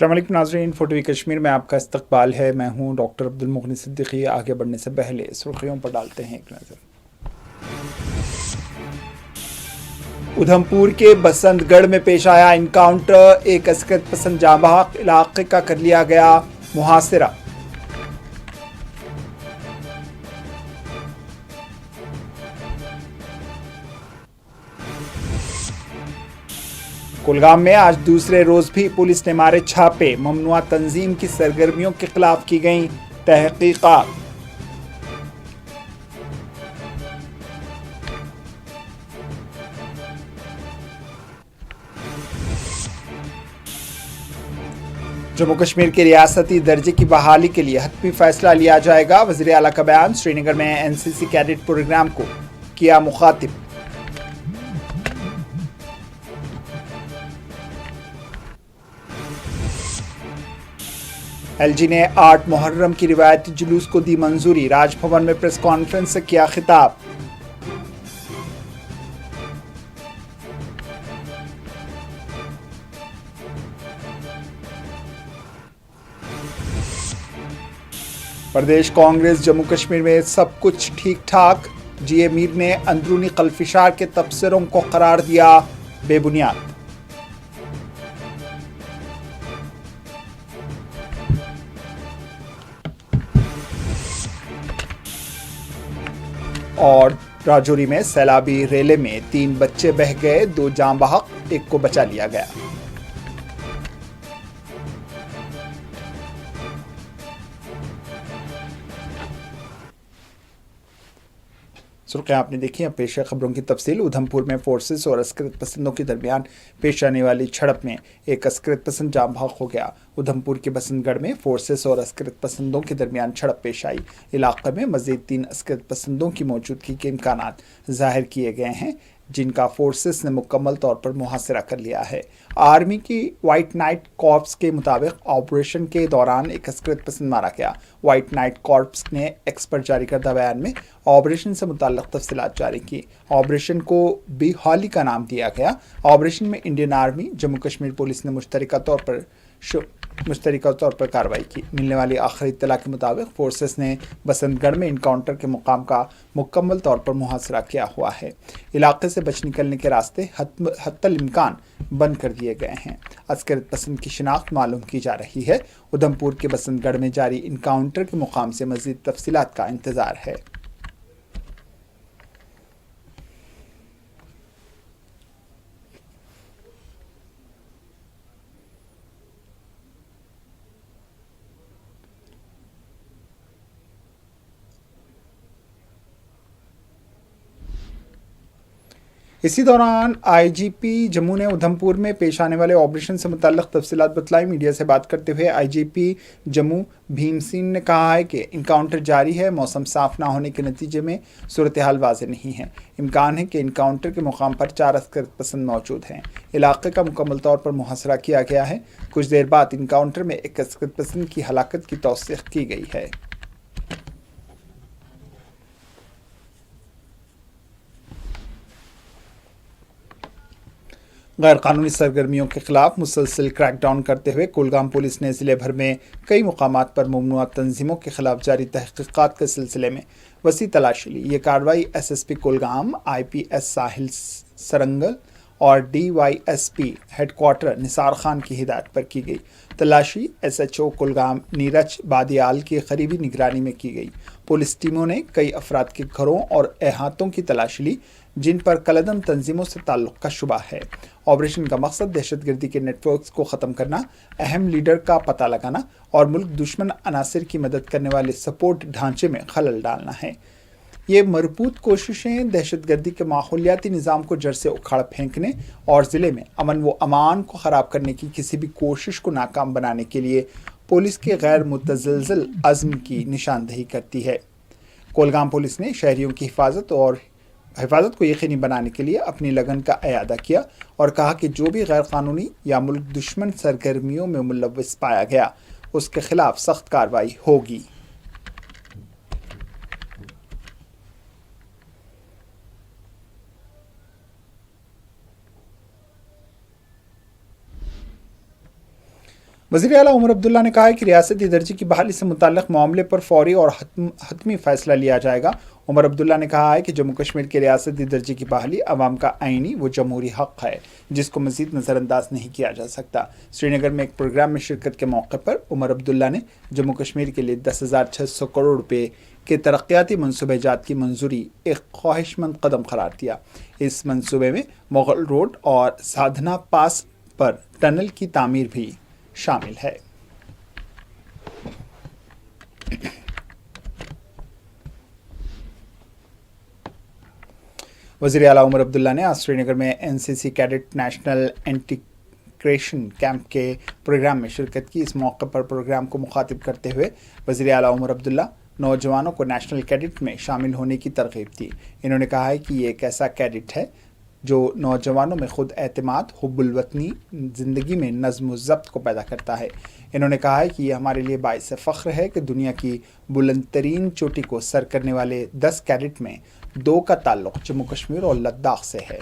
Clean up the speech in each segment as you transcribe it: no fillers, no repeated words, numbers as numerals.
अस्सलाम वालेकुम नाज़रीन, फोटोवी कश्मीर में आपका इस्तकबाल है। मैं हूं डॉक्टर अब्दुल मुगनी सिद्दीकी। आगे बढ़ने से पहले सुर्खियों पर डालते हैं एक नज़र। उधमपुर के बसंतगढ़ में पेश आया इनकाउंटर, एक अस्करत पसंद जांबाग इलाके का कर लिया गया मुहासिरा। कुलगाम में आज दूसरे रोज भी पुलिस ने मारे छापे, ममनुआ तंजीम की सरगर्मियों के खिलाफ की गई तहकीकात। जम्मू कश्मीर के रियासती दर्जे की बहाली के लिए हतमी फैसला लिया जाएगा, वज़ीर आला का बयान। श्रीनगर में एनसीसी कैडेट प्रोग्राम को किया मुखातिब। एलजी ने 8 मुहर्रम की रिवायती जुलूस को दी मंजूरी, राजभवन में प्रेस कॉन्फ्रेंस से किया खिताब। प्रदेश कांग्रेस जम्मू कश्मीर में सब कुछ ठीक ठाक, जीए मीर ने अंदरूनी खलफिशार के तबसरों को करार दिया बेबुनियाद। और राजौरी में सैलाबी रेले में 3 बच्चे बह गए, 2 जान बहक, 1 को बचा लिया गया। सुर्खियां आपने देखी। अब पेश है खबरों की तफसील। उधमपुर में फोर्सेस और अस्करत पसंदों के दरमियान पेश आने वाली झड़प में एक अस्करत पसंद जाम बहक हो गया। उधमपुर के बसंतगढ़ में फोर्सेस और अस्करत पसंदों के दरमियान झड़प पेश आई। इलाके में मजीद 3 अस्करत पसंदों की मौजूदगी के इम्कानात जाहिर किए गए हैं, जिनका फोर्सेस ने मुकम्मल तौर पर मुहासिरा कर लिया है। आर्मी की वाइट नाइट कॉर्प्स के मुताबिक ऑपरेशन के दौरान एक अस्करत पसंद मारा गया। वाइट नाइट कॉर्प्स ने एक्स पर जारी करदा बयान में ऑपरेशन से मुताल्लिक़ तफसीलात जारी की। ऑपरेशन को बेहाली का नाम दिया गया। ऑपरेशन में Indian army, Jammu Kashmir police ने मुश्तरका तौर पर कार्रवाई की। मिलने वाली आखिरी इत्तला के मुताबिक फोर्सेस ने बसंतगढ़ में इनकाउंटर के मुकाम का मुकम्मल तौर पर मुहासरा किया हुआ है। इलाके से बच निकलने के रास्ते हत्तल इम्कान बंद कर दिए गए हैं। अस्करत पसंद की शिनाख्त मालूम की जा रही है। उधमपुर के बसंतगढ़ में जारी इनकाउंटर के मुकाम से मजीद तफसीलात का इंतजार है। इसी दौरान आईजीपी जम्मू ने उधमपुर में पेश आने वाले ऑपरेशन से मुताल्लिक़ तफसीलात बतलाई। मीडिया से बात करते हुए आईजीपी जम्मू भीम सिंह ने कहा है कि इनकाउंटर जारी है। मौसम साफ ना होने के नतीजे में सूरत हाल वाज़ेह नहीं है। इम्कान है कि इनकाउंटर के मुकाम पर 4 अस्करत पसंद मौजूद हैं। इलाके का मुकम्मल तौर पर मुहासरा किया गया है। कुछ देर बाद इनकाउंटर में एक अस्करत पसंद की हलाकत की तौसीक़ की गई है। गैर कानूनी सरगर्मियों के खिलाफ मुसलसल क्रैकडाउन करते हुए कुलगाम पुलिस ने ज़िले भर में कई मुकामात पर ममनुआ तंजीमों के खिलाफ जारी तहकीकात के सिलसिले में वसी तलाशी ली। ये कार्रवाई एसएसपी कुलगाम, आईपीएस साहिल सरंगल और डीवाईएसपी हेडक्वार्टर निसार खान की हिदायत पर की गई। तलाशी एसएचओ कुलगाम नीरज बादियाल की करीबी निगरानी में की गई। पुलिस टीमों ने कई अफराद के घरों और अहातों की तलाशी ली, जिन पर कलदम तंजीमों से ताल्लुक़ का शुबा है। ऑपरेशन का मकसद दहशतगर्दी के नेटवर्क्स को ख़त्म करना, अहम लीडर का पता लगाना और मुल्क दुश्मन अनासर की मदद करने वाले सपोर्ट ढांचे में खलल डालना है। ये मरबूत कोशिशें दहशतगर्दी के माहौलियाती निज़ाम को जड़ से उखाड़ फेंकने और ज़िले में अमन व अमान को ख़राब करने की किसी भी कोशिश को नाकाम बनाने के लिए पुलिस के गैर मुतज़लज़ल अज़्म की निशानदही करती है। कोलगाम पुलिस ने शहरियों की हिफाजत को यकीनी बनाने के लिए अपनी लगन का अयादा किया और कहा कि जो भी गैर कानूनी या मुल्क दुश्मन सरगर्मियों में मुलव्वस पाया गया, उसके खिलाफ सख्त कार्रवाई होगी। वज़ीर आला उमर अब्दुल्ला ने कहा है कि रियासती दर्जे की बहाली से मुताल्लिक़ मामले पर फौरी और हतमी फ़ैसला लिया जाएगा। उमर अब्दुल्ला ने कहा है कि जम्मू कश्मीर के रियासती दर्जे की बहाली अवाम का आइनी व जमहूरी हक़ है, जिसको मज़ीद नज़रअंदाज नहीं किया जा सकता। श्रीनगर में एक प्रोग्राम में शिरकत के मौके पर उमर अब्दुल्ला ने जम्मू कश्मीर के लिए 10,600 करोड़ रुपये के तरक्याती मनसूबे जात की मंजूरी एक ख्वाहिशमंद कदम करार दिया। इस मंसूबे में मुगल रोड और साधना पास पर टनल की तामीर भी शामिल है। वज़ीर आला उमर अब्दुल्ला ने आज श्रीनगर में NCC cadet national integration camp के प्रोग्राम में शिरकत की। इस मौके पर प्रोग्राम को मुखातिब करते हुए वज़ीर आला उमर अब्दुल्ला नौजवानों को नेशनल कैडेट में शामिल होने की तरगीब दी। इन्होंने कहा है कि ये एक ऐसा कैडेट है जो नौजवानों में खुद एतमाद, हुब्बुल वतनी, ज़िंदगी में नज़्म व ज़ब्त को पैदा करता है। इन्होंने कहा है कि ये हमारे लिए बाइस फ़ख्र है कि दुनिया की बुलंद तरीन चोटी को सर करने वाले 10 कैडेट में 2 का ताल्लुक़ जम्मू कश्मीर और लद्दाख से है।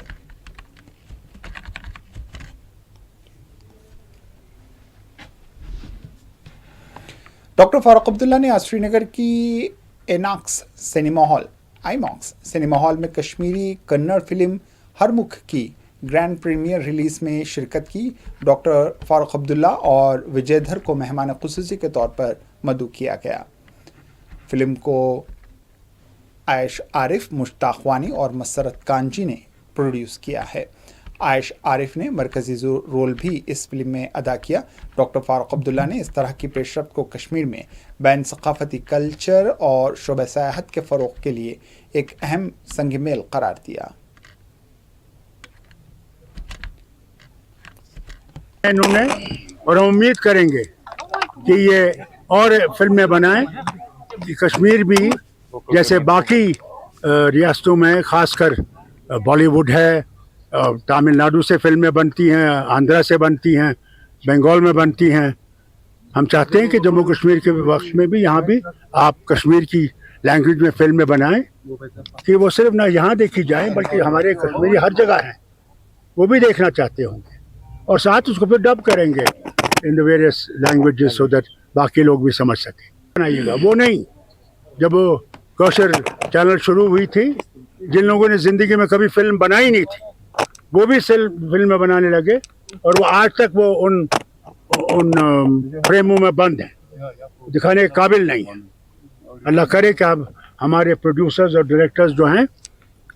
डॉक्टर फारूक अब्दुल्ला ने आज श्रीनगर की आईमॉक्स सिनेमा हॉल में कश्मीरी कन्नड़ फिल्म हरमुख की ग्रैंड प्रीमियर रिलीज़ में शिरकत की। डॉक्टर फारूक अब्दुल्ला और विजयधर को मेहमान खुसूसी के तौर पर मदऊ किया गया। फिल्म को आयश आरिफ, मुश्ताक वानी और मसरत कांजी ने प्रोड्यूस किया है। आयश आरिफ ने मरकज़ी रोल भी इस फिल्म में अदा किया। डॉक्टर फारूक अब्दुल्ला ने इस तरह की पेशरफ्त को कश्मीर में बैन सक़ाफ़ती कल्चर और शोबे सयाहत के फ़रोग़ के लिए एक अहम संग मेल करार दिया। इन्होंने और हम उम्मीद करेंगे कि ये और फिल्में बनाएं कि कश्मीर भी जैसे बाकी रियासतों में, खासकर बॉलीवुड है, तमिलनाडु से फिल्में बनती हैं, आंध्रा से बनती हैं, बंगाल में बनती हैं। हम चाहते हैं कि जम्मू कश्मीर के वक्त में भी यहाँ भी आप कश्मीर की लैंग्वेज में फिल्में बनाएं कि वो सिर्फ ना यहाँ देखी जाए बल्कि हमारे कश्मीरी हर जगह हैं, वो भी देखना चाहते होंगे और साथ उसको फिर डब करेंगे in the various languages so that बाकी लोग भी समझ सकें। बनाइएगा वो नहीं, जब वो कौशल चैनल शुरू हुई थी, जिन लोगों ने ज़िंदगी में कभी फिल्म बनाई नहीं थी वो भी फिल्में बनाने लगे और वो आज तक वो उन फ्रेमों में बंद हैं, दिखाने के काबिल नहीं है। अल्लाह करे कि अब हमारे प्रोड्यूसर्स और डायरेक्टर्स जो हैं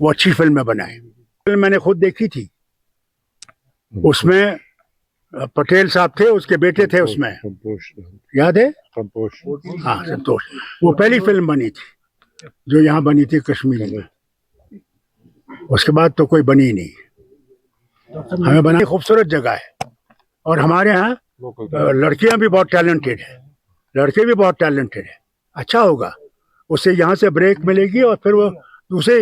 वो अच्छी फिल्में बनाएं। फिल्म मैंने खुद देखी थी, उसमें पटेल साहब थे, उसके बेटे थे उसमें, याद है? हाँ, संतोष। वो पहली फिल्म बनी थी जो यहाँ बनी थी कश्मीर में, उसके बाद तो कोई बनी नहीं। हमें बनाने खूबसूरत जगह है और हमारे यहाँ लड़कियाँ भी बहुत टैलेंटेड है, लड़के भी बहुत टैलेंटेड है। अच्छा होगा, उससे यहाँ से ब्रेक मिलेगी और फिर वो दूसरे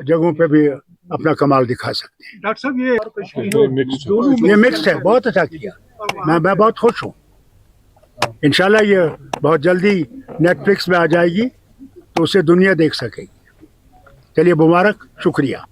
जगहों पे भी अपना कमाल दिखा सकते हैं। डॉक्टर साहब ये मिक्स है, बहुत अच्छा किया, मैं बहुत खुश हूँ। इंशाल्लाह ये बहुत जल्दी नेटफ्लिक्स में आ जाएगी तो उसे दुनिया देख सकेगी। चलिए, मुबारक, शुक्रिया।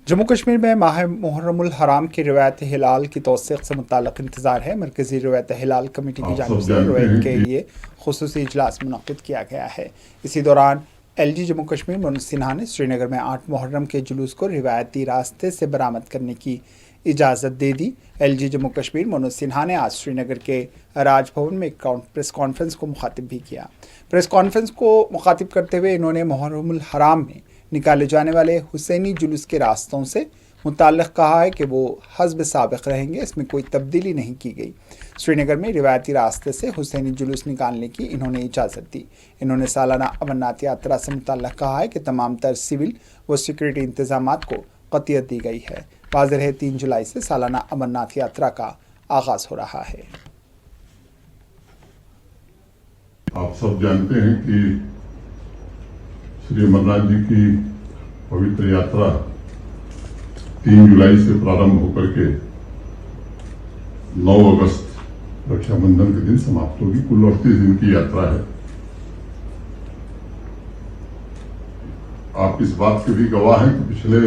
जम्मू कश्मीर में माह मुहर्रमुल हराम की रिवायत हिलाल की तौसीक़ से मुताल्लिक़ इंतज़ार है। मरकज़ी रिवायत हिलाल कमेटी की जानिब से रिवायत के लिए खुसूसी इजलास मुनक़्क़िद किया गया है। इसी दौरान LG जम्मू कश्मीर मनोज सिन्हा ने श्रीनगर में 8 मुहर्रम के जुलूस को रिवायती रास्ते से बरामद करने की इजाज़त दे दी। LG जम्मू कश्मीर मनोज सिन्हा ने आज श्रीनगर के राजभवन में एक प्रेस कॉन्फ्रेंस को मुखातिब भी किया। प्रेस कॉन्फ्रेंस को मुखातिब करते हुए इन्होंने मुहर्रमुल हराम में निकाले जाने वाले हुसैनी जुलूस के रास्तों से मुताल्लिक़ कहा है कि वो हस्ब साबिक़ रहेंगे, इसमें कोई तब्दीली नहीं की गई। श्रीनगर में रिवायती रास्ते से हुसैनी जुलूस निकालने की इन्होंने इजाज़त दी। इन्होंने सालाना अमरनाथ यात्रा से मुताल्लिक़ कहा है कि तमाम तर सिविल व सिक्योरिटी इंतज़ामात को क़तियत दी गई है। वाज़ेह है 3 जुलाई से सालाना अमरनाथ यात्रा का आगाज़ हो रहा है। आप सब जानते हैं कि श्री अमरनाथ जी की पवित्र यात्रा 3 जुलाई से प्रारंभ होकर के 9 अगस्त रक्षाबंधन के दिन समाप्त होगी। कुल 38 दिन की यात्रा है। आप इस बात के भी गवाह हैं कि पिछले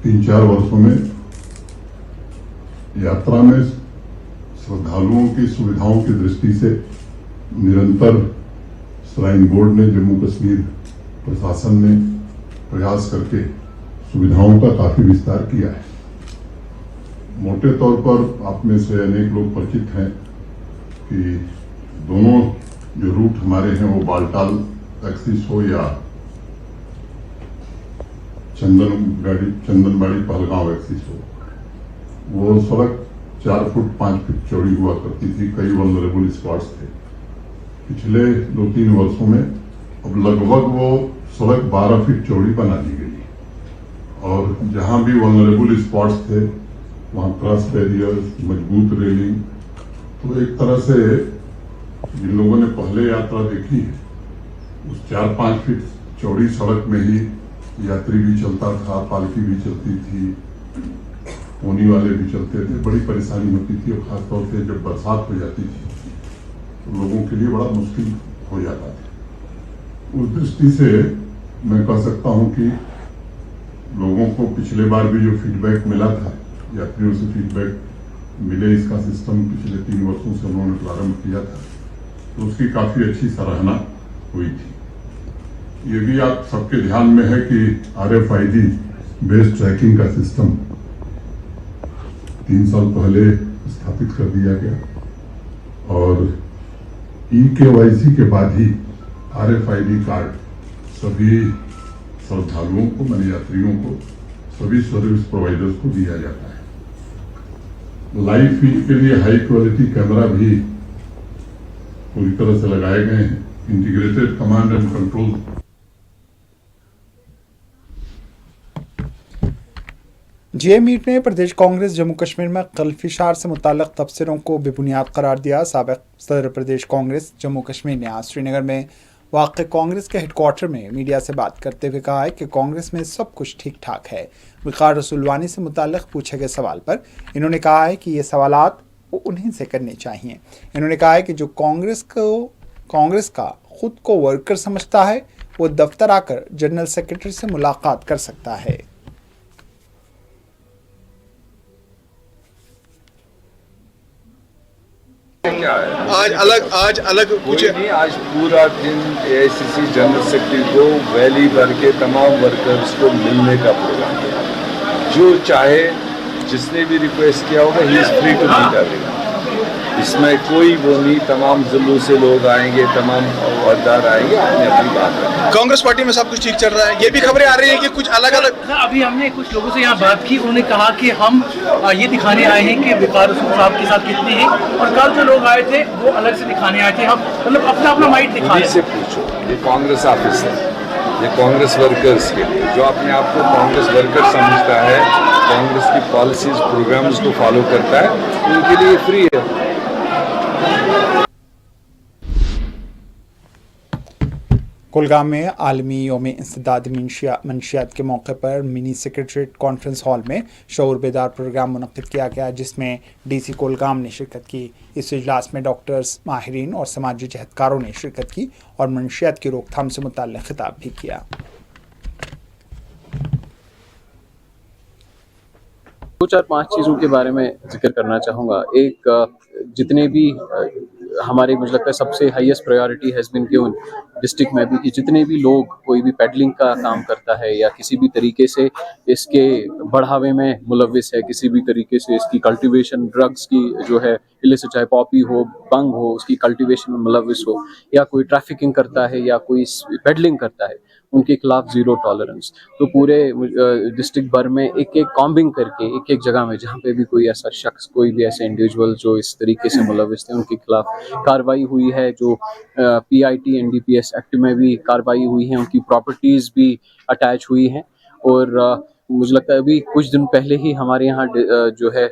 3-4 वर्षों में यात्रा में श्रद्धालुओं की सुविधाओं की दृष्टि से निरंतर श्राइन बोर्ड ने, जम्मू कश्मीर प्रशासन ने प्रयास करके सुविधाओं का काफी विस्तार किया है। मोटे तौर पर आप में से अनेक लोग परिचित हैं कि दोनों जो रूट हमारे हैं वो बालटाल एक्सिस हो या चंदनबाड़ी पहलगांव एक्सिस हो, वो सड़क 4 फुट 5 फीट चौड़ी हुआ करती थी। कई वल्नरेबल स्पॉट्स थे। पिछले 2-3 वर्षों में अब लगभग वो सड़क 12 फीट चौड़ी बना दी गई और जहां भी वल्नरेबल स्पॉट्स थे वहां क्रॉस बैरियर, मजबूत रेलिंग। तो एक तरह से जिन लोगों ने पहले यात्रा देखी है उस 4-5 फीट चौड़ी सड़क में ही यात्री भी चलता था, पालकी भी चलती थी, पोनी वाले भी चलते थे। बड़ी परेशानी होती थी और खासतौर से जब बरसात हो जाती थी तो लोगों के लिए बड़ा मुश्किल हो जाता था। उस दृष्टि से मैं कह सकता हूं कि लोगों को पिछले बार भी जो फीडबैक मिला था, यात्रियों से फीडबैक मिले, इसका सिस्टम पिछले 3 वर्षों से उन्होंने प्रारंभ किया था तो उसकी काफी अच्छी सराहना हुई थी। ये भी आप सबके ध्यान में है कि RFID बेस्ड ट्रैकिंग का सिस्टम 3 साल पहले स्थापित कर दिया गया और eKYC के बाद ही RFID कार्ड सभी श्रद्धालुओं को, माने यात्रियों को, सभी सर्विस प्रोवाइडर्स को दिया जाता है। लाइव फीड के लिए हाई क्वालिटी कैमरा भी पूरी तरह से लगाए गए हैं। Integrated command and control. जे मीट ने प्रदेश कांग्रेस जम्मू कश्मीर में कल्फिशार से मुताल्लिक़ तबसरों को बेबुनियाद करार दिया। साबिक़ सदर प्रदेश कांग्रेस जम्मू कश्मीर ने आज श्रीनगर में वाक़ कांग्रेस के हेडक्वार्टर में मीडिया से बात करते हुए कहा है कि कांग्रेस में सब कुछ ठीक ठाक है। वक़ार रसूलवानी से मुताल्लिक़ पूछे गए सवाल पर इन्होंने कहा है कि ये सवालात वो उन्हीं से करने चाहिए। इन्होंने कहा है कि जो कांग्रेस का खुद को वर्कर समझता है वो दफ्तर आकर जनरल सेक्रेटरी से मुलाकात कर सकता है। आज अलग कुछ नहीं, आज पूरा दिन AICC जनरल सेक्रेटरी को वैली भर के तमाम वर्कर्स को मिलने का प्रोग्राम है। जो चाहे, जिसने भी रिक्वेस्ट किया होगा, he is free to meet everyone. इसमें कोई वो नहीं, तमाम जिलों से लोग आएंगे, तमाम अहदेदार आएंगे, अपनी अपनी बात करेंगे। कांग्रेस पार्टी में सब कुछ ठीक चल रहा है। ये भी खबरें आ रही हैं कि कुछ अलग अलग। अभी हमने कुछ लोगों से यहाँ बात की, उन्होंने कहा कि हम ये दिखाने आए हैं कि वक़ार रसूल साहब के साथ कितने हैं, और कल जो लोग आए थे वो अलग से दिखाने आए थे। हम मतलब अपना अपना माइंड दिखा रहे हैं। से पूछो, ये कांग्रेस ऑफिस है, ये कांग्रेस वर्कर्स के लिए, जो अपने आप को कांग्रेस वर्कर समझता है, कांग्रेस की पॉलिसीज प्रोग्राम्स को फॉलो करता है, उनके लिए फ्री है। कुलगाम में आलमी योम इंसदाद मंशियात के मौके पर मिनी सेक्रेटरीट कॉन्फ्रेंस हॉल में शऊर बेदार प्रोग्राम मुनक्किद किया गया, जिसमें DC कुलगाम ने शिरकत की। इस इजलास में डॉक्टर्स, माहिरीन और समाजी जहदकारों ने शिरकत की और मंशियात की रोकथाम से मुताल्लिक़ खिताब भी किया। 2-4-5 चीज़ों के बारे में जिक्र करना चाहूँगा। एक, जितने भी हमारे, मुझे लगता है सबसे highest priority has been given district में भी कि जितने भी लोग कोई भी पेडलिंग का काम करता है या किसी भी तरीके से इसके बढ़ावे में मुलविस है, किसी भी तरीके से इसकी कल्टीवेशन, ड्रग्स की जो है इलिसिट, चाहे पॉपी हो, बंग हो, उसकी कल्टीवेशन में मुलविस हो, या कोई ट्रैफिकिंग करता है या कोई पेडलिंग करता है, उनके खिलाफ 0 टॉलरेंस। तो पूरे डिस्ट्रिक्ट भर में एक एक कॉम्बिंग करके एक जगह में जहाँ पे भी कोई ऐसा शख्स, कोई भी ऐसे इंडिविजुअल जो इस तरीके से मुलविस थे, उनके खिलाफ कार्रवाई हुई है। जो PIT NDPS एक्ट में भी कार्रवाई हुई है, उनकी प्रॉपर्टीज़ भी अटैच हुई हैं। और मुझे लगता है अभी कुछ दिन पहले ही हमारे यहाँ जो है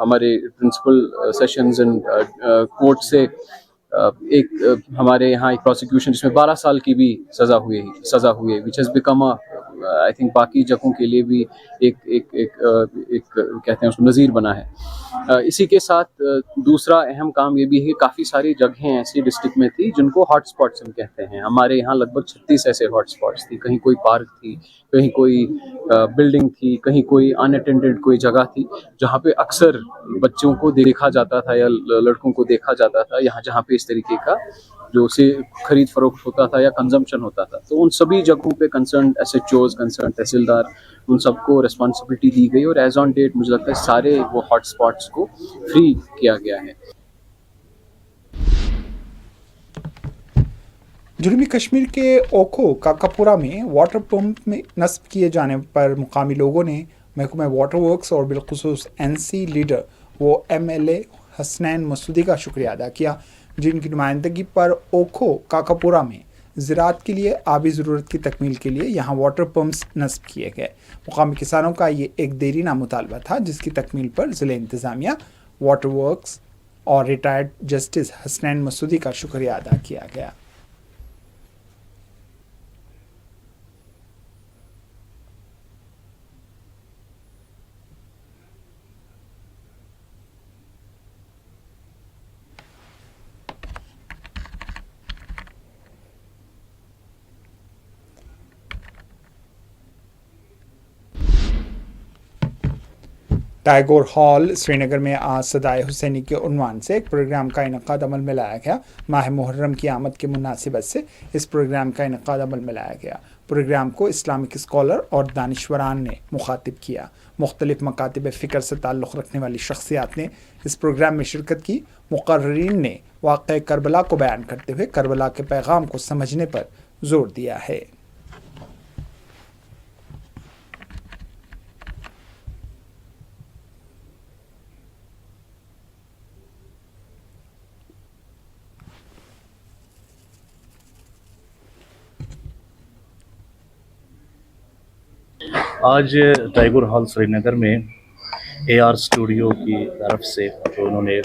हमारे प्रिंसिपल सेशंस एंड कोर्ट से एक हमारे यहाँ एक प्रोसिक्यूशन जिसमें 12 साल की भी सज़ा हुई है, which has become I think बाकी जगहों के लिए भी एक कहते हैं उसको नज़ीर बना है। इसी के साथ दूसरा अहम काम ये भी है, काफ़ी सारी जगहें ऐसी डिस्ट्रिक्ट में थी जिनको हॉट स्पॉट्स हम कहते हैं। हमारे यहाँ लगभग 36 ऐसे हॉट स्पॉट्स थी। कहीं कोई पार्क थी, कहीं कोई बिल्डिंग थी, कहीं कोई अनअटेंडेड कोई जगह थी जहाँ पे अक्सर बच्चों को देखा जाता था या लड़कों को देखा जाता था, यहाँ जहाँ पे इस तरीके का जो से खरीद फरोख्त होता था या कंजम्पशन होता था। तो उन सभी जगहों पे कंसर्न SHOs, कंसर्न तहसीलदार, उन सबको रिस्पॉन्सिबिलिटी दी गई और एज ऑन डेट मुझे लगता है सारे वो हॉट स्पॉट्स को फ्री किया गया है। जनूबी कश्मीर के ओखो काकापुरा में वाटर पंप में नस्ब किए जाने पर मुकामी लोगों ने महकमा वाटर वर्क्स और बिलखुसूस NC लीडर वो MLA हसनैन मसूदी का शुक्रिया अदा किया, जिनकी नुमाइंदगी पर ओखो काकापुरा में ज़राअत के लिए आबी ज़रूरत की तकमील के लिए यहाँ वाटर पम्प्स नस्ब किए गए। मुकामी किसानों का ये एक देरीना मुतालबा था, जिसकी तकमील पर ज़िले इंतज़ामिया, वाटर वर्क्स और रिटायर्ड जस्टिस हसनैन मसूदी का शुक्रिया अदा किया गया। टैगोर हॉल श्रीनगर में आज सदाए हुसैनी के उन्वान से एक प्रोग्राम का इनकाद अमल में लाया गया। माह मुहर्रम की आमद की मुनासिबत से इस प्रोग्राम का इनकाद अमल में लाया गया। प्रोग्राम को इस्लामिक स्कॉलर और दानिश्वरान ने मुखातिब किया। मुख्तलिफ मकातिब फ़िक्र से ताल्लुक़ रखने वाली शख्सियात ने इस प्रोग्राम में शिरकत की। मुक़र्रिरीन ने वाक़या करबला को बयान करते हुए करबला के पैगाम को समझने पर जोर दिया है। आज टैगोर हॉल श्रीनगर में AR स्टूडियो की तरफ से जो उन्होंने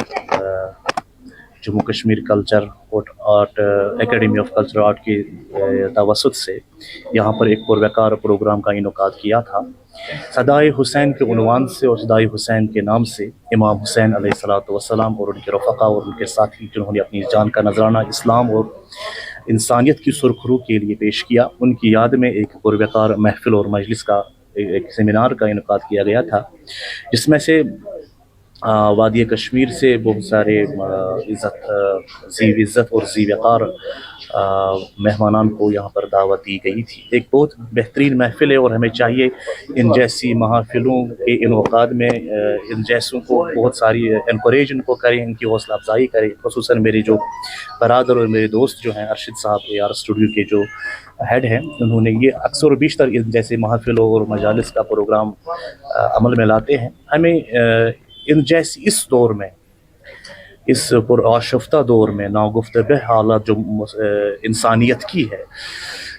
Jammu Kashmir culture art academy of culture art की तवसत से यहाँ पर एक पुरवकार प्रोग्राम का इनकाद किया था। सदाए हुसैन के उन्वान से और सदाए हुसैन के नाम से इमाम हुसैन अलैहिस्सलाम और उनके रफ़क़ा और उनके साथी जिन्होंने अपनी जान का नजराना इस्लाम और इंसानियत की सुरखरू के लिए पेश किया, उनकी याद में एक पुरवकार महफिल और मजलिस का एक सेमिनार का इनकाद किया गया था, जिसमें से वादी कश्मीर से बहुत सारे इज़्ज़त और ज़ी-वक़ार मेहमानान को यहाँ पर दावत दी गई थी। एक बहुत बेहतरीन महफिल है और हमें चाहिए इन जैसी महफिलों के इनकाद में इन जैसों को बहुत सारी इनकरेज इनको करें, इनकी हौसला अफजाई करें। ख़ुसूसन मेरे जो बरादर और मेरे दोस्त जो हैं अरशद साहब AR स्टूडियो के जो हेड हैं, उन्होंने ये अक्सर बेशतर इन जैसे महफिलों और मजालिस का प्रोग्राम अमल में लाते हैं। हमें इन जैसी इस दौर में, इस पुरआशफ्ता दौर में नागुफ्तबह हालत जो इंसानियत की है,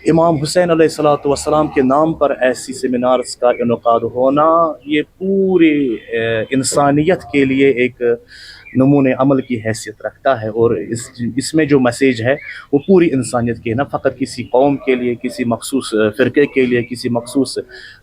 इमाम हुसैन अलैहिस्सलाम के नाम पर ऐसी सेमिनार्स का इनकाद होना ये पूरे इंसानियत के लिए एक नमूने अमल की हैसियत रखता है। और इसमें जो मैसेज है वो पूरी इंसानियत के, न फ़कत किसी कौम के लिए, किसी मखसूस फ़िरके के लिए, किसी मखसूस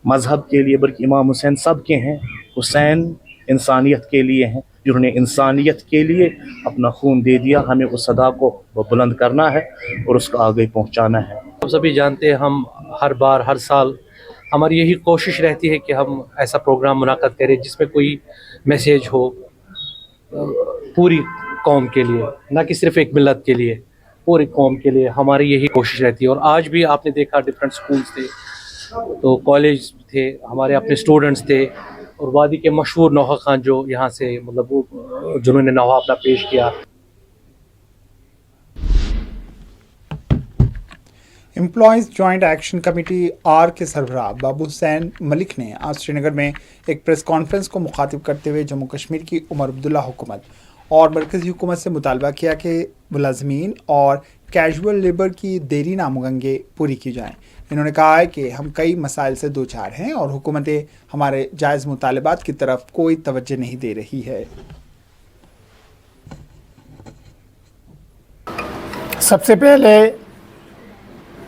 मज़हब के लिए, बल्कि इमाम हुसैन सब के हैं। हुसैन इंसानियत के लिए हैं, जिन्होंने इंसानियत के लिए अपना खून दे दिया। हमें उस सदा को बुलंद करना है और उसको आगे पहुंचाना है। आप सभी जानते हैं, हम हर बार हर साल हमारी यही कोशिश रहती है कि हम ऐसा प्रोग्राम मुनाक़द करें जिसमें कोई मैसेज हो पूरी कौम के लिए, ना कि सिर्फ एक मिलत के लिए, पूरी कौम के लिए। हमारी यही कोशिश रहती है। और आज भी आपने देखा डिफरेंट स्कूल्स थे, तो कॉलेज थे, हमारे अपने स्टूडेंट्स थे, और वादी के मशहूर नौहा खान जो यहाँ से मतलब वो जिन्होंने नौहा अपना पेश किया। Employees joint action committee R के सरबराह बाबू हुसैन मलिक ने आज श्रीनगर में एक प्रेस कॉन्फ्रेंस को मुखातिब करते हुए जम्मू कश्मीर की उमर अब्दुल्ला हुकूमत और मरकज़ी हुकूमत से मुतालबा किया कि मुलाजमीन और कैजुअल लेबर की देरी नामुगंगे पूरी की जाएँ। इन्होंने कहा है कि हम कई मसाइल से दो चार हैं और हुकूमतें हमारे जायज़ मुतालबात की तरफ कोई तवज्जो नहीं दे रही है। सबसे पहले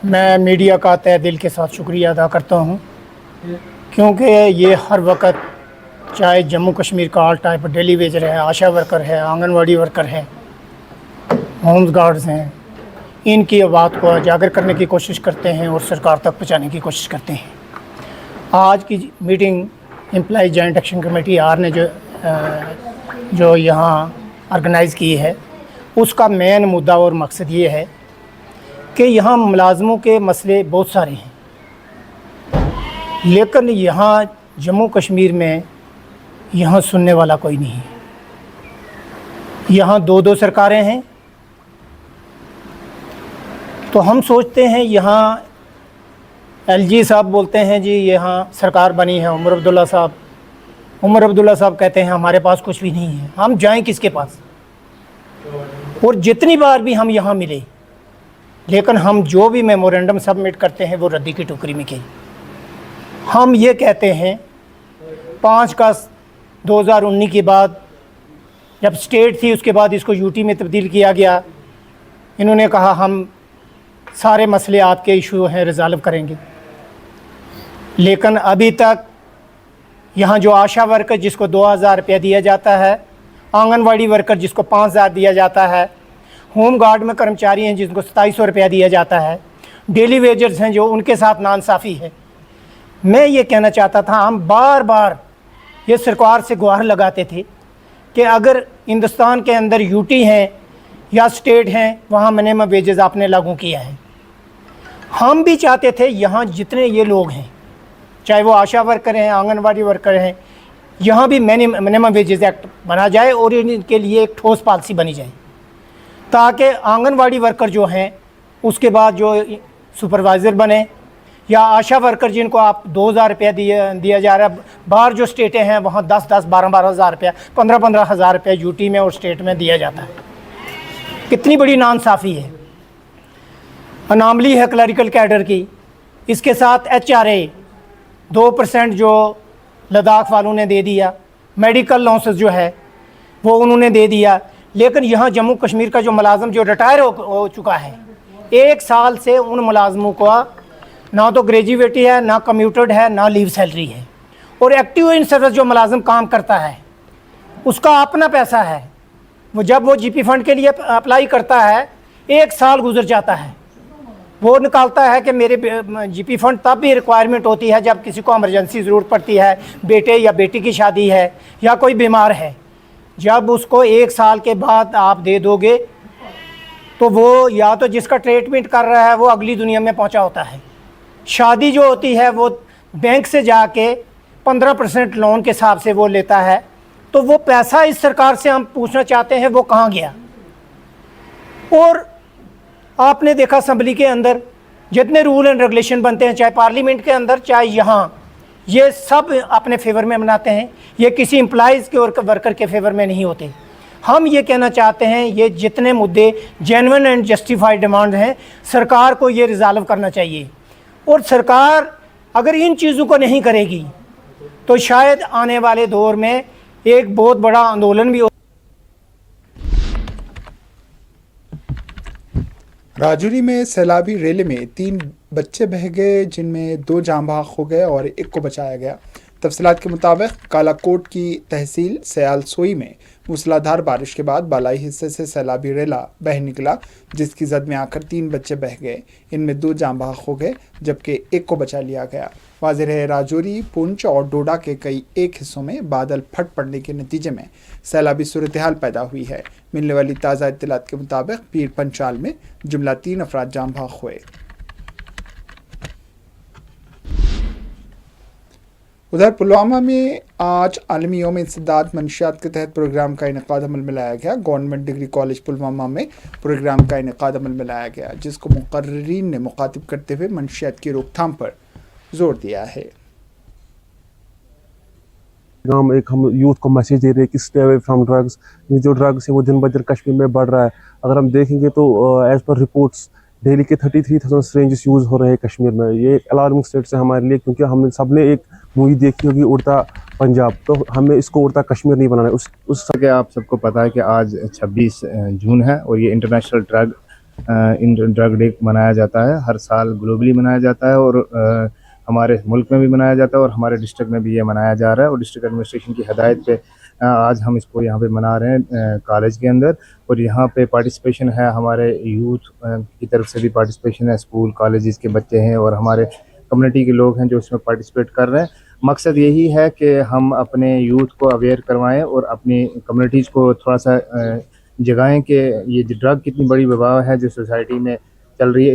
मैं मीडिया का तहे दिल के साथ शुक्रिया अदा करता हूं, क्योंकि ये हर वक्त चाहे जम्मू कश्मीर का ऑल टाइप डेली वेजर है, आशा वर्कर है, आंगनवाड़ी वर्कर है, होम्स गार्ड्स हैं, इनकी बात को उजागर करने की कोशिश करते हैं और सरकार तक पहुंचाने की कोशिश करते हैं। आज की meeting employee joint action committee R ने जो यहाँ ऑर्गेनाइज़ की है, उसका मेन मुद्दा और मकसद ये है कि यहाँ मुलाजमों के मसले बहुत सारे हैं, लेकिन यहाँ जम्मू कश्मीर में यहाँ सुनने वाला कोई नहीं है। यहाँ दो सरकारें हैं, तो हम सोचते हैं यहाँ LG साहब बोलते हैं जी यहाँ सरकार बनी है, उमर अब्दुल्ला साहब कहते हैं हमारे पास कुछ भी नहीं है, हम जाएं किसके पास। और जितनी बार भी हम यहाँ मिले, लेकिन हम जो भी मेमोरेंडम सबमिट करते हैं वो रद्दी की टोकरी में गई। हम ये कहते हैं 5 अगस्त 2019 के बाद जब स्टेट थी, उसके बाद इसको यूटी में तब्दील किया गया। इन्होंने कहा हम सारे मसले आपके इशू हैं रिजॉल्व करेंगे, लेकिन अभी तक यहाँ जो आशा वर्कर जिसको 2000 रुपया दिया जाता है, आंगनवाड़ी वर्कर जिसको 5000 दिया जाता है, होम गार्ड में कर्मचारी हैं जिनको 2700 रुपया दिया जाता है, डेली वेजर्स हैं जो उनके साथ नाइंसाफ़ी है। मैं ये कहना चाहता था, हम बार बार ये सरकार से गुहार लगाते थे कि अगर हिंदुस्तान के अंदर यूटी हैं या स्टेट हैं, वहाँ मिनिमम वेजेस आपने लागू किया है। हम भी चाहते थे यहाँ जितने ये लोग हैं, चाहे वो आशा वर्कर हैं, आंगनवाड़ी वर्कर हैं, यहाँ भी मिनिमम वेजेस एक्ट बना जाए और इनके लिए एक ठोस पॉलिसी बनी जाए, ताकि आंगनवाड़ी वर्कर जो हैं उसके बाद जो सुपरवाइज़र बने, या आशा वर्कर जिनको आप 2000 रुपया दिया जा रहा है, बाहर जो स्टेटें हैं वहाँ 10-10, 12-12 हज़ार रुपया, 15-15 हज़ार रुपया यूटी में और स्टेट में दिया जाता है। कितनी बड़ी नाइंसाफ़ी है, अनामली है क्लरिकल कैडर की। इसके साथ HRA 2% जो लद्दाख वालों ने दे दिया, मेडिकल लॉसेस जो है वो उन्होंने दे दिया। लेकिन यहाँ जम्मू कश्मीर का जो मुलाजम जो रिटायर हो चुका है, 1 साल से उन मुलाजमों को ना तो ग्रेजुएटी है, ना कम्यूटेड है, ना लीव सैलरी है। और एक्टिव इन सर्विस जो मुलाजिम काम करता है उसका अपना पैसा है, वो जब वो GP फंड के लिए अप्लाई करता है 1 साल गुजर जाता है, वो निकालता है कि मेरे GP फंड तब भी रिक्वायरमेंट होती है जब किसी को इमरजेंसी ज़रूरत पड़ती है, बेटे या बेटी की शादी है या कोई बीमार है। जब उसको 1 साल के बाद आप दे दोगे तो वो या तो जिसका ट्रीटमेंट कर रहा है वो अगली दुनिया में पहुंचा होता है, शादी जो होती है वो बैंक से जाके 15% लोन के हिसाब से वो लेता है। तो वो पैसा इस सरकार से हम पूछना चाहते हैं वो कहाँ गया। और आपने देखा असेंबली के अंदर जितने रूल एंड रेगुलेशन बनते हैं, चाहे पार्लियामेंट के अंदर चाहे यहाँ, ये सब अपने फेवर में बनाते हैं, ये किसी एम्प्लॉइज़ के और वर्कर के फेवर में नहीं होते। हम ये कहना चाहते हैं ये जितने मुद्दे जेन्युइन एंड जस्टिफाइड डिमांड हैं, सरकार को ये रिजॉल्व करना चाहिए। और सरकार अगर इन चीज़ों को नहीं करेगी तो शायद आने वाले दौर में एक बहुत बड़ा आंदोलन भी हो। राजौरी में सैलाबी रेले में 3 बच्चे बह गए, जिनमें 2 जाँ बहक हो गए और 1 को बचाया गया। तफसीलात के मुताबिक कालाकोट की तहसील सयालसोई में मूसलाधार बारिश के बाद बालाई हिस्से से सैलाबी रेला बह निकला, जिसकी जद में आकर 3 बच्चे बह गए। इनमें 2 जाँ बहक हो गए जबकि 1 को बचा लिया गया। वाज़ेह है राजौरी, पुंछ और डोडा के कई एक हिस्सों में बादल फट पड़ने के नतीजे में सैलाबी सूरत हाल पैदा हुई है। मिलने वाली ताज़ा इत्तलात के मुताबिक पीर पंचाल में जुमला 3 अफराद जाँ बहक हुए। उधर पुलवामा में आज आलमी यौम इस्तिदाद मंशियात के तहत प्रोग्राम का इनेकाद अमल में लाया गया। गवर्नमेंट डिग्री कॉलेज पुलवामा में प्रोग्राम का इनेकाद अमल में लाया गया, जिसको मुकर्रिरीन ने मुखातिब करते हुए मंशियात की रोकथाम पर जोर दिया है। हम यूथ को मैसेज दे रहे हैं कि स्टे अवे फ्रॉम ड्रग्स। जो ड्रग्स है वो दिन ब दिन कश्मीर में बढ़ रहा है। अगर हम देखेंगे तो एज पर रिपोर्ट्स डेली के 33,000 सिरिंजेस यूज़ हो रहे हैं कश्मीर में। ये अलार्मिंग स्टेट से हमारे लिए, क्योंकि हमने सबने एक मूवी देखी होगी उड़ता पंजाब, तो हमें इसको उड़ता कश्मीर नहीं बनाना है। उस के आप सबको पता है कि आज 26 जून है और ये इंटरनेशनल ड्रग डे मनाया जाता है। हर साल ग्लोबली मनाया जाता है और हमारे मुल्क में भी मनाया जाता है और हमारे डिस्ट्रिक्ट में भी ये मनाया जा रहा है। और डिस्ट्रिक्ट एडमिनिस्ट्रेशन की हदायत पे आज हम इसको यहाँ पे मना रहे हैं कॉलेज के अंदर। और यहाँ पे पार्टिसिपेशन है, हमारे यूथ की तरफ से भी पार्टिसिपेशन है, स्कूल कॉलेजेस के बच्चे हैं और हमारे कम्युनिटी के लोग हैं जो इसमें पार्टिसिपेट कर रहे हैं। मकसद यही है कि हम अपने यूथ को अवेयर करवाएं और अपनी कम्युनिटीज़ को थोड़ा सा जगाएं कि ये ड्रग कितनी बड़ी वबा है जो सोसाइटी में चल रही है,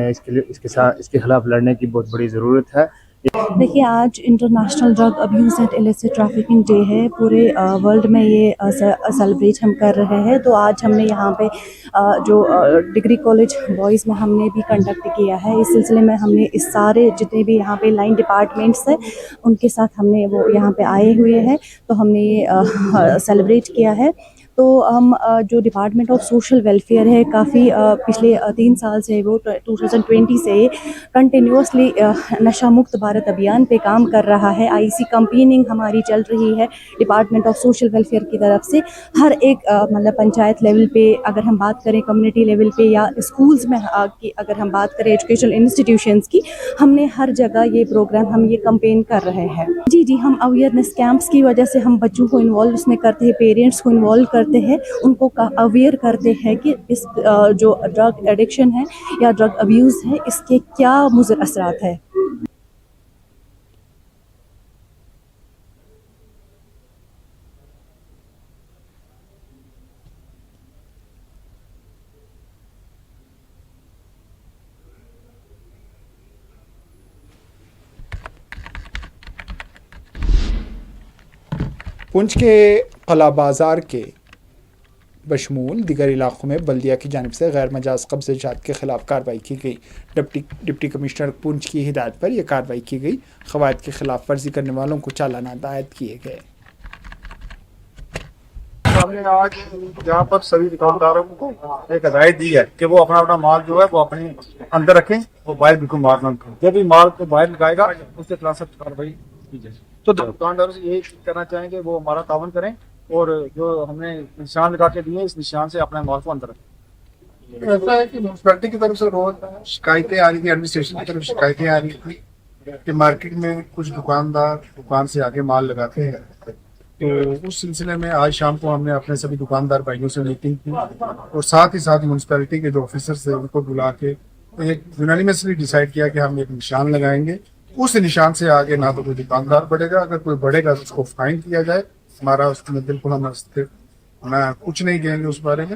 इसके खिलाफ लड़ने की बहुत बड़ी ज़रूरत है। देखिए, आज international drug abuse and illicit trafficking day है। पूरे वर्ल्ड में ये सेलिब्रेट हम कर रहे हैं। तो आज हमने यहाँ पे जो डिग्री कॉलेज बॉयज़ में हमने भी कंडक्ट किया है। इस सिलसिले में हमने इस सारे जितने भी यहाँ पे लाइन डिपार्टमेंट्स हैं उनके साथ हमने वो यहाँ पे आए हुए हैं, तो हमने ये सेलिब्रेट किया है। तो हम जो डिपार्टमेंट ऑफ सोशल वेलफेयर है काफ़ी पिछले 3 साल से वो 2020 से कंटिन्यूसली नशा मुक्त भारत अभियान पे काम कर रहा है। आईसी कैंपेनिंग हमारी चल रही है डिपार्टमेंट ऑफ सोशल वेलफेयर की तरफ से। हर एक मतलब पंचायत लेवल पे अगर हम बात करें, कम्युनिटी लेवल पे या स्कूल्स में की अगर हम बात करें, एजुकेशनल इंस्टीट्यूशंस की, हमने हर जगह ये प्रोग्राम हम ये कैंपेन कर रहे हैं। जी, हम अवेयरनेस कैंप्स की वजह से हम बच्चों को इन्वॉल्व इसमें करते हैं, पेरेंट्स को इन्वॉल्व करते हैं, उनको अवेयर करते हैं कि इस जो ड्रग एडिक्शन है या ड्रग अब्यूज़ है इसके क्या मुज़र असरात है। पुंछ के कला बाज़ार के बशमूल दिगर इलाकों में बल्दिया की जानिब से गैर मजाज कब्ज़ात के ख़िलाफ़ कार्रवाई की गई। डिप्टी कमिश्नर पुंछ की हिदायत पर यह कार्रवाई की गई। क़वायद की खिलाफ वर्जी करने वालों को चालानात आयद किए गए। हमने आज यहाँ पर सभी दुकानदारों को एक हदायत दी है कि वो अपना अपना माल जो है वो अपने अंदर रखें, वो बाहर बिल्कुल माल न करें। जब भी माल को बाहर लगाएगा उसके खिलाफ सख्त कार्रवाई की जाए। तो दुकानदारों से यही कहना चाहेंगे वो हमारा तावन करें और जो हमने निशान लगा के दिए इस निशान से अपने माल को अंदर रखें। ऐसा है कि म्यूनसिपैलिटी की तरफ से रोज शिकायतें आ रही थी, एडमिनिस्ट्रेशन की तरफ शिकायतें आ रही थी कि मार्केट में कुछ दुकानदार दुकान से आगे माल लगाते हैं। तो उस सिलसिले में आज शाम को हमने अपने सभी दुकानदार भाइयों से मीटिंग की और साथ ही साथ म्यूनसिपैलिटी के जो ऑफिसर्स थे उनको बुला के एक यूनानिमसली डिसाइड किया कि हम एक निशान लगाएंगे। उस निशान से आगे ना तो कोई दुकानदार बढ़ेगा, अगर कोई बढ़ेगा तो उसको फाइन किया जाए। हमारा उसमें बिल्कुल हम कुछ नहीं कहेंगे उस बारे में।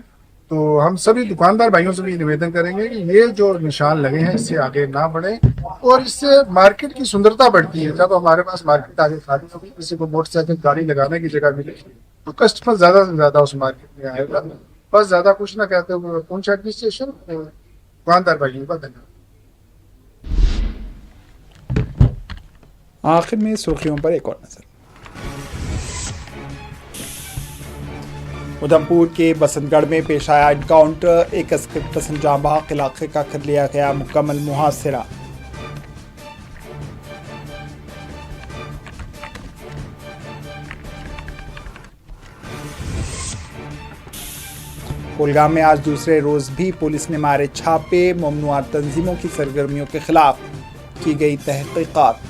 तो हम सभी दुकानदार भाइयों से भी निवेदन करेंगे कि ये जो निशान लगे हैं इससे आगे ना बढ़े और इससे मार्केट की सुंदरता बढ़ती है। जब हमारे पास मार्केट आगे खाली होगी, किसी को मोटरसाइकिल गाड़ी लगाने की जगह मिलेगी तो कस्टमर ज्यादा से ज्यादा उस मार्केट में आएगा। बस ज्यादा कुछ ना कहते हुए पुंछ एडमिनिस्ट्रेशन दुकानदार भाइयों का धन्यवाद। आखिर में सुर्खियों पर एक और नजर। उधमपुर के बसंतगढ़ में पेश आया एनकाउंटर, एक अस्कर पसंद जांबाग इलाके का कर लिया गया मुकम्मल मुहासिरा। कुलगाम में आज दूसरे रोज भी पुलिस ने मारे छापे, ममनुआ तंजीमों की सरगर्मियों के खिलाफ की गई तहकीकात।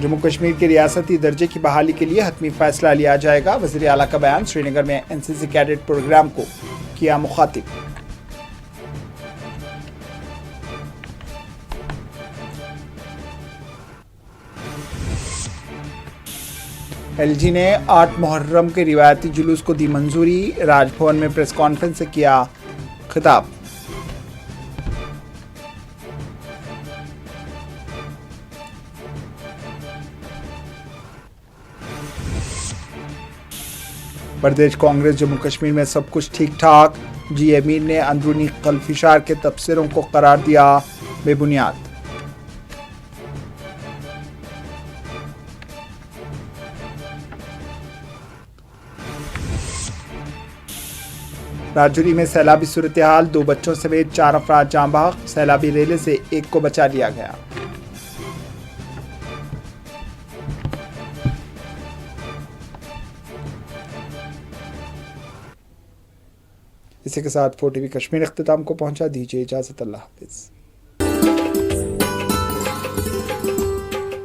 जम्मू कश्मीर के रियासती दर्जे की बहाली के लिए हतमी फैसला लिया जाएगा, वज़ीर आला का बयान। श्रीनगर में एनसीसी कैडेट प्रोग्राम को किया मुखातिब। एलजी ने 8 मुहर्रम के रिवायती जुलूस को दी मंजूरी, राजभवन में प्रेस कॉन्फ्रेंस से किया खिताब। प्रदेश कांग्रेस जम्मू कश्मीर में सब कुछ ठीक ठाक, जी अमीर ने अंदरूनी खलफिशार के तबसरों को करार दिया बेबुनियाद। राजौरी में सैलाबी सूरत हाल, 2 बच्चों समेत 4 अफराद जाँ बहक, सैलाबी रेले से एक को बचा लिया गया। इसी के साथ 4TV कश्मीर इख्तिताम को पहुंचा। दीजिए इजाज़त, अल्लाह हाफ़िज़।